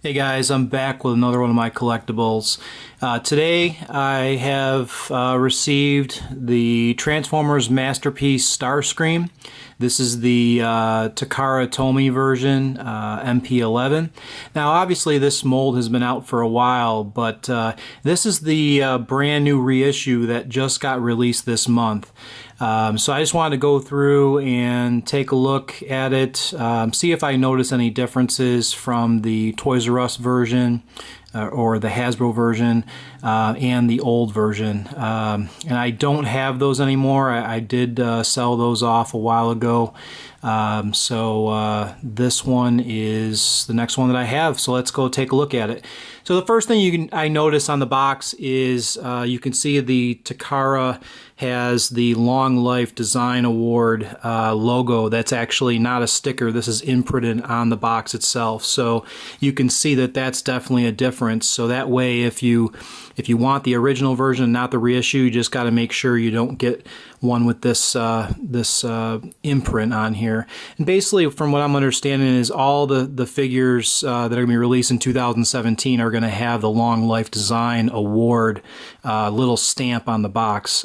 Hey guys, I'm back with another one of my collectibles. Today I have received the Transformers Masterpiece Starscream. This is the Takara Tomy version, MP-11. Now obviously this mold has been out for a while, but this is the brand new reissue that just got released this month. So I just wanted to go through and take a look at it, see if I notice any differences from the Toys R Us version or the Hasbro version and the old version. And I don't have those anymore. I did sell those off a while ago. This one is the next one that I have, so let's go take a look at it. So the first thing I notice on the box is you can see the Takara has the Long Life Design Award logo. That's actually not a sticker. This is imprinted on the box itself. So you can see that that's definitely a difference. So that way, if you want the original version, not the reissue, you just got to make sure you don't get one with this imprint on here. And basically, from what I'm understanding, is all the figures that are going to be released in 2017 are going to have the Long Life Design Award little stamp on the box.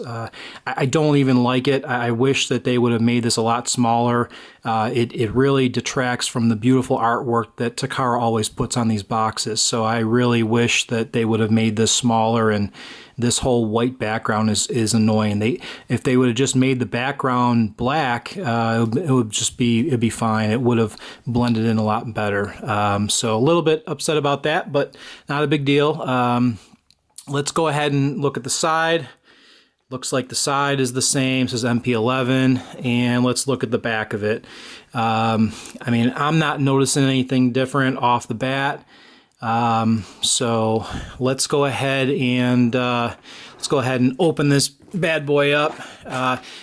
I don't even like it. I wish that they would have made this a lot smaller. It really detracts from the beautiful artwork that Takara always puts on these boxes. So I really wish that they would have made this smaller, and this whole white background is annoying. If they would have just made the background black, it'd be fine. It would have blended in a lot better. So a little bit upset about that, but not a big deal. Let's go ahead and look at the side. Looks like the side is the same, it says MP-11, and let's look at the back of it. I mean, I'm not noticing anything different off the bat. So let's go ahead and open this bad boy up.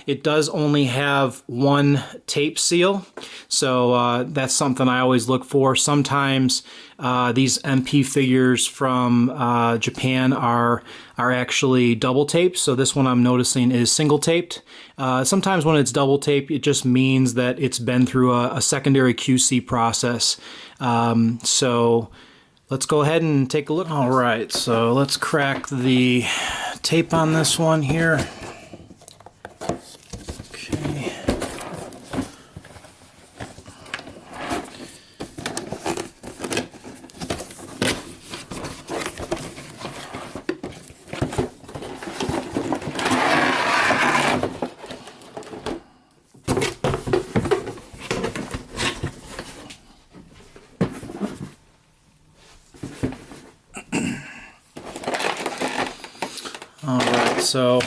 It does only have one tape seal, so that's something I always look for. Sometimes these MP figures from Japan are actually double taped, so this one I'm noticing is single taped. Sometimes when it's double taped, it just means that it's been through a secondary QC process. So let's go ahead and take a look. All right, so let's crack the tape on this one here. Okay. Alright, so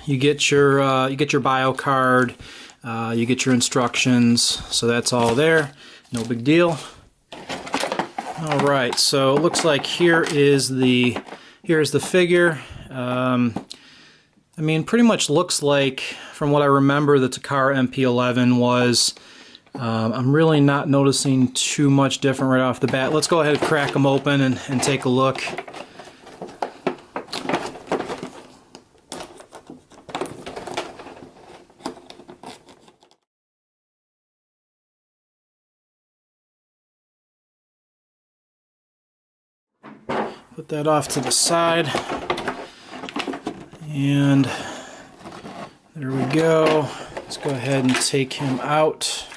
you get your bio card, you get your instructions, so that's all there, no big deal. Alright, so it looks like here's the figure. I mean, pretty much looks like, from what I remember, the Takara MP-11 was. I'm really not noticing too much different right off the bat. Let's go ahead and crack them open and take a look. Put that off to the side, and there we go. Let's go ahead and take him out.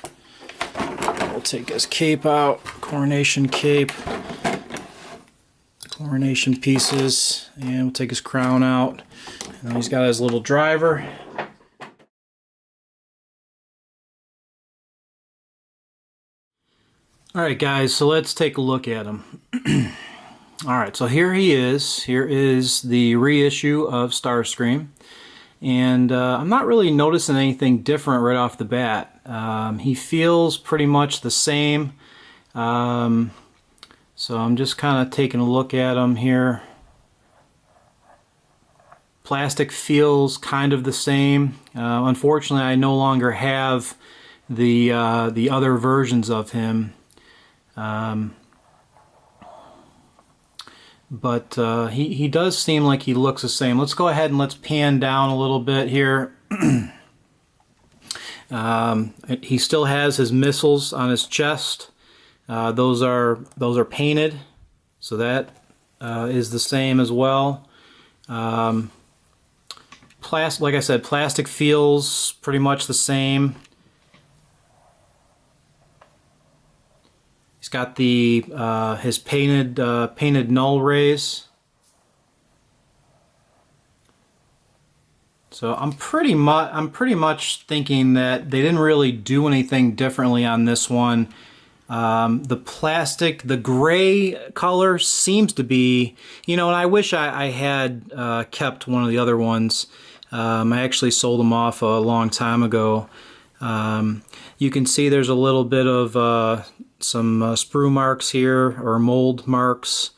We'll take his cape out, coronation cape, coronation pieces, and we'll take his crown out. And then he's got his little driver. Alright guys, so let's take a look at him. Alright, so here he is. Here is the reissue of Starscream. And I'm not really noticing anything different right off the bat. He feels pretty much the same. So I'm just kind of taking a look at him here. Plastic feels kind of the same. Unfortunately, I no longer have the other versions of him. But he does seem like he looks the same. Let's go ahead and let's pan down a little bit here. He still has his missiles on his chest. Those are painted, so that is the same as well. Like I said, plastic feels pretty much the same. He's got the his painted null rays. So I'm pretty much thinking that they didn't really do anything differently on this one. The plastic, the gray color seems to be, you know, and I wish I had kept one of the other ones. I actually sold them off a long time ago. You can see there's a little bit of some sprue marks here, or mold marks.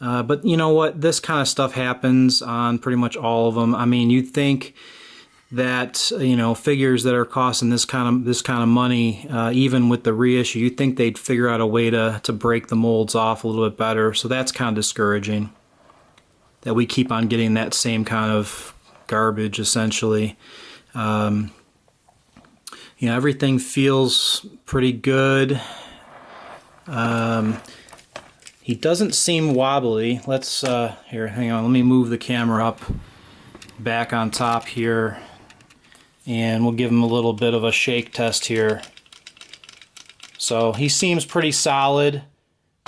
But you know what? This kind of stuff happens on pretty much all of them. I mean, you'd think that, you know, figures that are costing this kind of money, even with the reissue, you'd think they'd figure out a way to break the molds off a little bit better. So that's kind of discouraging that we keep on getting that same kind of garbage, essentially. You know, everything feels pretty good. He doesn't seem wobbly. Let's here, hang on, let me move the camera up back on top here, and we'll give him a little bit of a shake test here. So he seems pretty solid,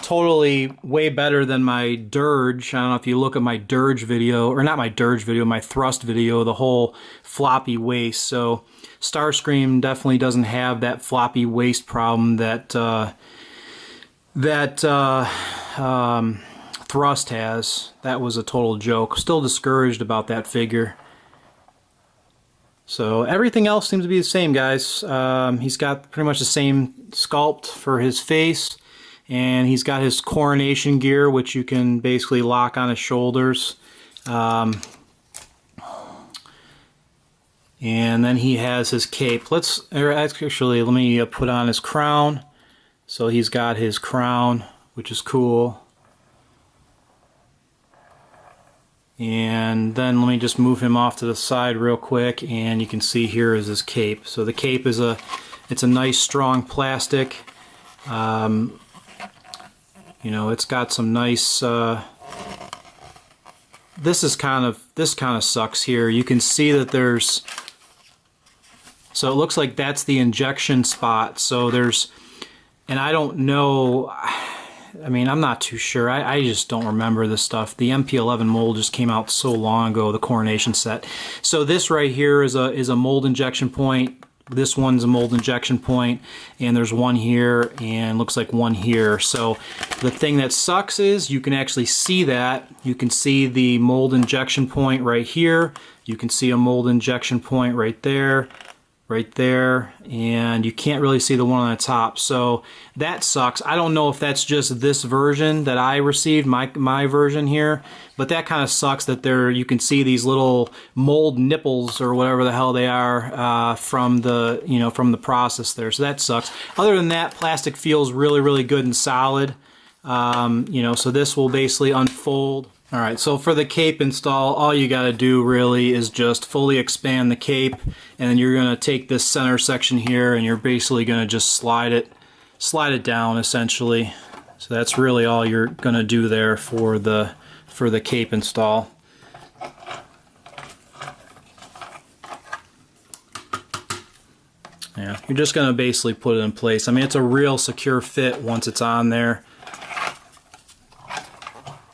totally way better than my dirge. I don't know if you look at my dirge video, or not my dirge video, my thrust video, the whole floppy waist. So Starscream definitely doesn't have that floppy waist problem that Thrust has. That was a total joke. Still discouraged about that figure. So everything else seems to be the same, guys. He's got pretty much the same sculpt for his face, and he's got his coronation gear, which you can basically lock on his shoulders. And then he has his cape. Actually, let me put on his crown. So he's got his crown, which is cool. And then let me just move him off to the side real quick, and you can see here is his cape. So the cape is it's a nice strong plastic. You know, it's got some nice this kind of sucks here. You can see that there's, so it looks like that's the injection spot. So there's, and I don't know, I mean, I'm not too sure. I just don't remember this stuff. The MP-11 mold just came out so long ago, the Coronation set. So this right here is a mold injection point. This one's a mold injection point, and there's one here, and looks like one here. So the thing that sucks is you can actually see that. You can see the mold injection point right here. You can see a mold injection point right there, and you can't really see the one on the top. So that sucks. I don't know if that's just this version that I received, my version here, but that kind of sucks that you can see these little mold nipples or whatever the hell they are from the, you know, from the process there. So that sucks. Other than that, plastic feels really, really good and solid. You know, so this will basically unfold. All right, so for the cape install, all you got to do really is just fully expand the cape, and then you're going to take this center section here, and you're basically going to just slide it down essentially. So that's really all you're going to do there for the cape install. Yeah, you're just going to basically put it in place. I mean, it's a real secure fit once it's on there.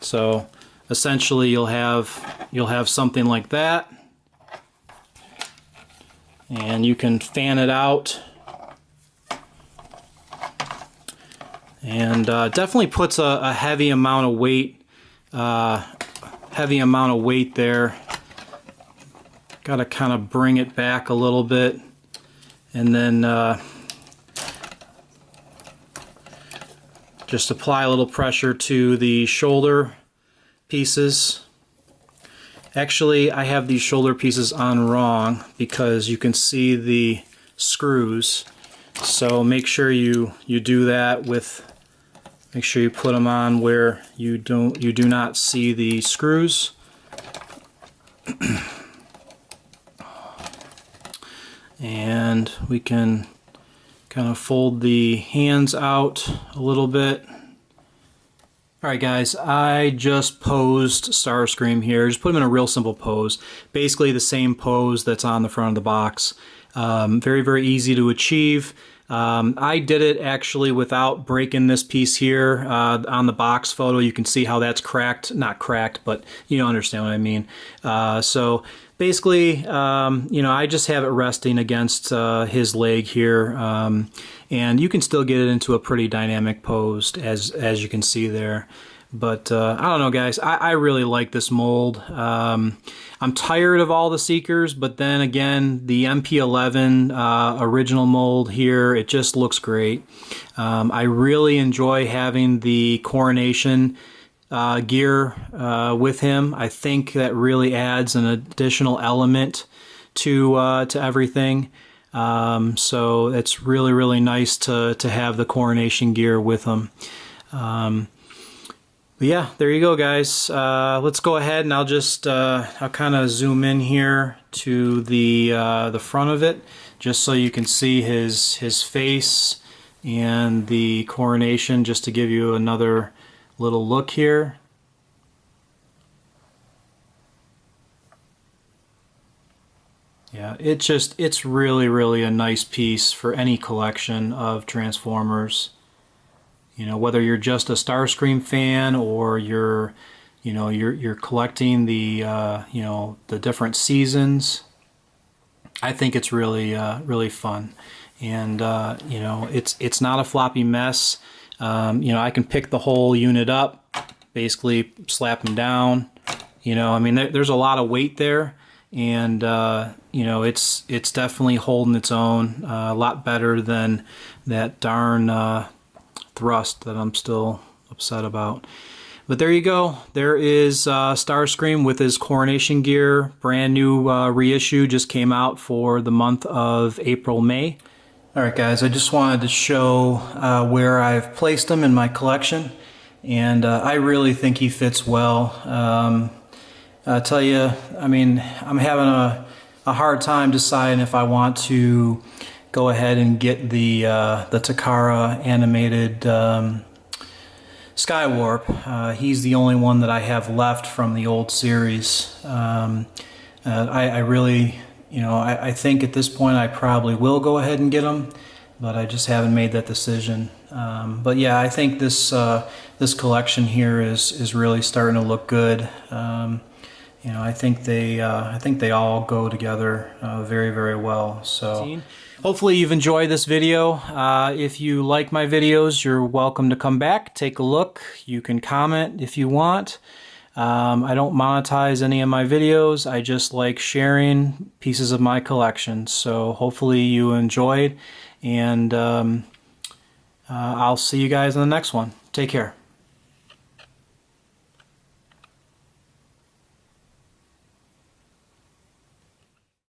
So essentially you'll have something like that, and you can fan it out, and definitely puts a heavy amount of weight there. Got to kind of bring it back a little bit, and then just apply a little pressure to the shoulder pieces. Actually, I have these shoulder pieces on wrong because you can see the screws. So make sure you do that with, make sure you put them on where you do not see the screws. And we can kind of fold the hands out a little bit. Alright guys, I just posed Starscream here. Just put him in a real simple pose. Basically the same pose that's on the front of the box. Very, very easy to achieve. I did it actually without breaking this piece here. On the box photo you can see how that's cracked. Not cracked, but you understand what I mean. So basically, I just have it resting against his leg here. And you can still get it into a pretty dynamic pose as you can see there. But I don't know guys, I really like this mold. I'm tired of all the Seekers, but then again, the MP-11 original mold here, it just looks great. I really enjoy having the Coronation gear with him. I think that really adds an additional element to everything. So it's really, really nice to have the Coronation gear with him. But yeah, there you go guys. Let's go ahead and I'll kind of zoom in here to the front of it, just so you can see his face and the coronation, just to give you another little look here. Yeah, it's really, really a nice piece for any collection of Transformers. Whether you're just a Starscream fan or you're collecting the the different seasons, I think it's really really fun, and it's not a floppy mess. I can pick the whole unit up, basically slap them down. I mean there's a lot of weight there, and it's definitely holding its own a lot better than that darn thrust that I'm still upset about. But there you go. There is Starscream with his Coronation gear. Brand new reissue just came out for the month of April, May. Alright guys, I just wanted to show where I've placed him in my collection, and I really think he fits well. I tell you, I mean, I'm having a hard time deciding if I want to go ahead and get the Takara animated Skywarp. He's the only one that I have left from the old series. I really, I think at this point I probably will go ahead and get him, but I just haven't made that decision. But yeah, I think this this collection here is really starting to look good. I think they all go together very, very well. So hopefully you've enjoyed this video. If you like my videos, you're welcome to come back, take a look. You can comment if you want. I don't monetize any of my videos. I just like sharing pieces of my collection. So hopefully you enjoyed, and I'll see you guys in the next one. Take care.